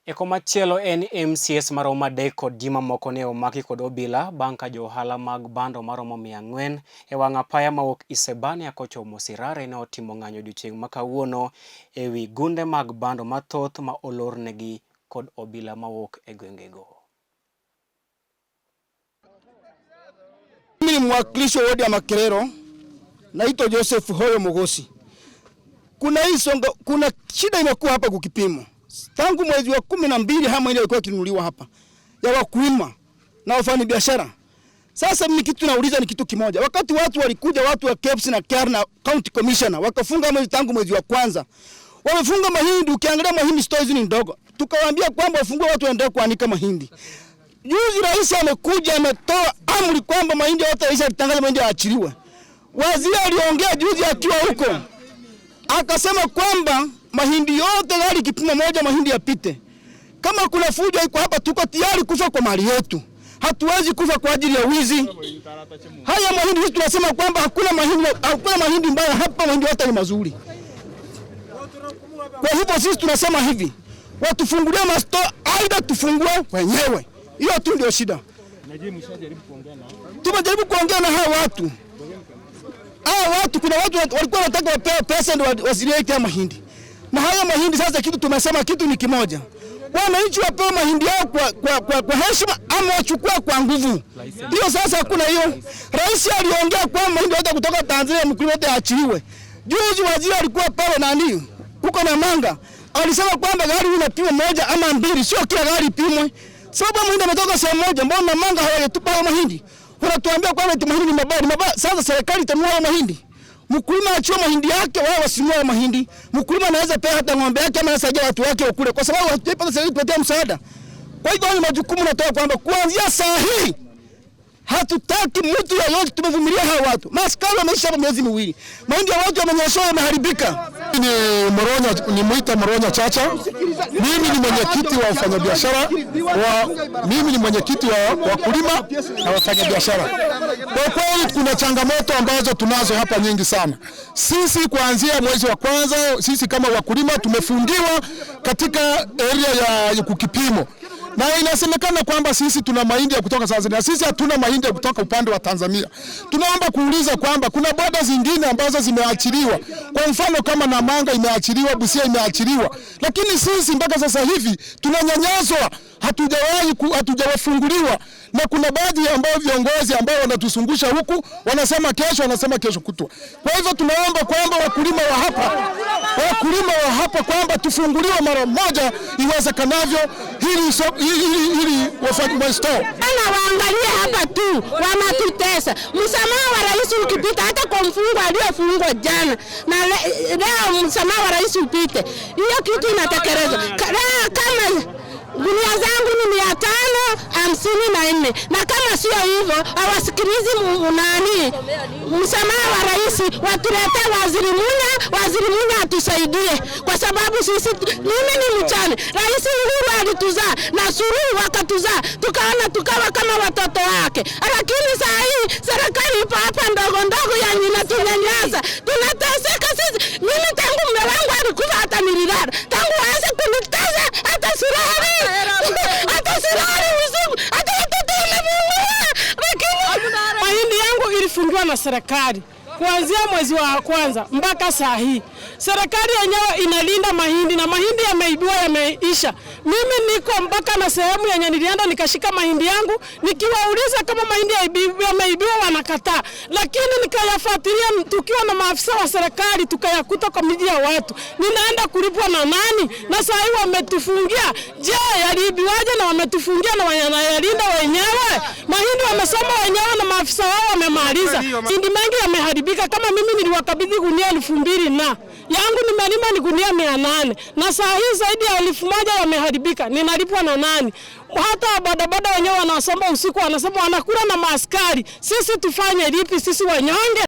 Ekomachielo en MCS maromo adek kod ji mamoko ne omaki kod obila bang' ka jo ohala mag bando maromo 400 e wang' apaya mawuok Isebania kochomo Sirare ne otimo ng'anyo odiechieng' ma kawuono e wi gunde mag bando mathoth ma olornegi kod obila mawuok e gwengego. Mimi ni mwakilishi wa wodi ya Makerero, naitwa Joseph Hoyo Mogosi. Kuna shida imekuwa hapa kukipimo. Tangu mwezi wa 12 hama ile ilikuwa kinunuliwa hapa ya wakulima na wafanya biashara. Sasa mimi kitu nauliza ni kitu kimoja. Wakati watu walikuja, watu wa KEBS na KER na County Commissioner wakafunga mwezi tangu mwezi wa kwanza. Wamefunga mahindi, ukiangalia mahindi stores ni ndogo. Tukawaambia kwamba wafungue watu waendelee kuanika mahindi. Juzi rais amekuja ametoa amri kwamba mahindi yote rais alitangaza mahindi yaachiliwe. Waziri aliongea juzi akiwa huko. Akasema kwamba mahindi yote gari kipimo moja mahindi yapite. Kama kuna fujo iko hapa, tuko tayari kufa kwa mali yetu. Hatuwezi kufa kwa ajili ya wizi. Haya mahindi sisi tunasema kwamba hakuna mahindi mbaya hapa, mahindi yote ni mazuri. Kwa hivyo sisi tunasema hivi, watufungulie masto aidha tufungue wenyewe. Hiyo tu ndio shida. Tumejaribu kuongea na hao watu. Kuna watu walikuwa wanataka wapewe pesa ndio wasiliete mahindi. Na haya mahindi sasa kitu tumesema kitu ni kimoja. Wananchi wapewe mahindi yao kwa heshima ama wachukue kwa nguvu. Hiyo sasa hakuna hiyo. Rais aliongea kwa mahindi yote kutoka Tanzania mkulima yote aachiliwe. Juzi waziri alikuwa pale nani? Huko na Manga. Alisema kwamba gari linapimwa moja ama mbili, sio kila gari pimwe. Sababu mahindi yametoka sehemu moja, mbona Manga hawajatupa mahindi? Wanatuambia kwamba mahindi ni mabaya. Sasa serikali itanunua mahindi. Mkulima achue mahindi yake, wao wasinunue mahindi. Mkulima anaweza pea hata ng'ombe yake ama anasaidia watu wake wakule, kwa sababu hatupata serikali tupatie msaada. Kwa hivyo ni majukumu natoa kwamba kuanzia saa hii hatutaki mtu yeyote, tumevumilia hao watu. Maskari wameisha hapa miezi miwili. Mahindi ya watu wamenyeshoa yameharibika. Ni Mwita Moronya Chacha. Mimi ni mwenyekiti wa wafanyabiashara mimi ni mwenyekiti wa wakulima na wafanyabiashara. Kwa kweli kuna changamoto ambazo tunazo hapa nyingi sana. Sisi kuanzia mwezi wa kwanza sisi kama wakulima tumefungiwa katika area ya kukipimo. Na inasemekana kwamba sisi tuna mahindi ya kutoka Tanzania. Sisi hatuna mahindi ya kutoka upande wa Tanzania. Tunaomba kuuliza kwamba kuna boda zingine ambazo zimeachiliwa. Kwa mfano kama Namanga imeachiliwa, Busia imeachiliwa. Lakini sisi mpaka sasa hivi tunanyanyaswa, hatujawafunguliwa. Na kuna baadhi ambao viongozi ambao wanatusungusha huku, wanasema kesho kutwa. Kwa hivyo tunaomba kwamba wakulima wa hapa kwamba tufunguliwe mara moja iwezekanavyo ili wafanye store. Ana waangalie hapa tu, wanatutesa. Msamaha wa rais ukipita hata kwa mfungwa aliyefungwa jana na leo msamaha wa rais upite. Hiyo kitu inatekelezwa. Kama gunia zangu ni 554 na kama sio hivyo hawasikilizi msamaha wa rais, watuletee waziri Munya atusaidie, kwa sababu sisi mimi ni mchane. Rais Uhuru alituzaa na Suluhu wakatuzaa, tukawa kama watoto wake. Lakini saa hii serikali ipo hapa ndogo yani inatunyanyasa. Tunateseka sisi. Mimi tangu mume wangu alikufa hata nililala. Tangu aanze kunitesa hata Sirari. Mahindi yangu ilifungiwa na serikali kuanzia mwezi wa kwanza mpaka saa hii. Serikali yenyewe inalinda mahindi na mahindi yameibiwa yameisha. Mimi niko mpaka na sehemu yenye nilienda nikashika mahindi yangu, nikiwauliza kama mahindi yameibiwa wanakataa. Lakini nikayafuatilia tukiwa na maafisa wa serikali tukayakuta kwa miji ya watu. Ninaenda kulipwa na nani? Na saa hii wametufungia. Je, yaliibiwaje na wametufungia na wanayalinda wenyewe? Mahindi wamesoma wenyewe na maafisa wao wamemaliza. Mahindi mengi yameharibika. Kama mimi niliwakabidhi gunia 2000 na yangu nimelima ni gunia 800 na saa hii zaidi ya 1000 yameharibika. Ninalipwa na nani? Hata bodaboda wenyewe wanasoma usiku wanasema wanakula na maaskari. Sisi tufanye lipi sisi wanyonge?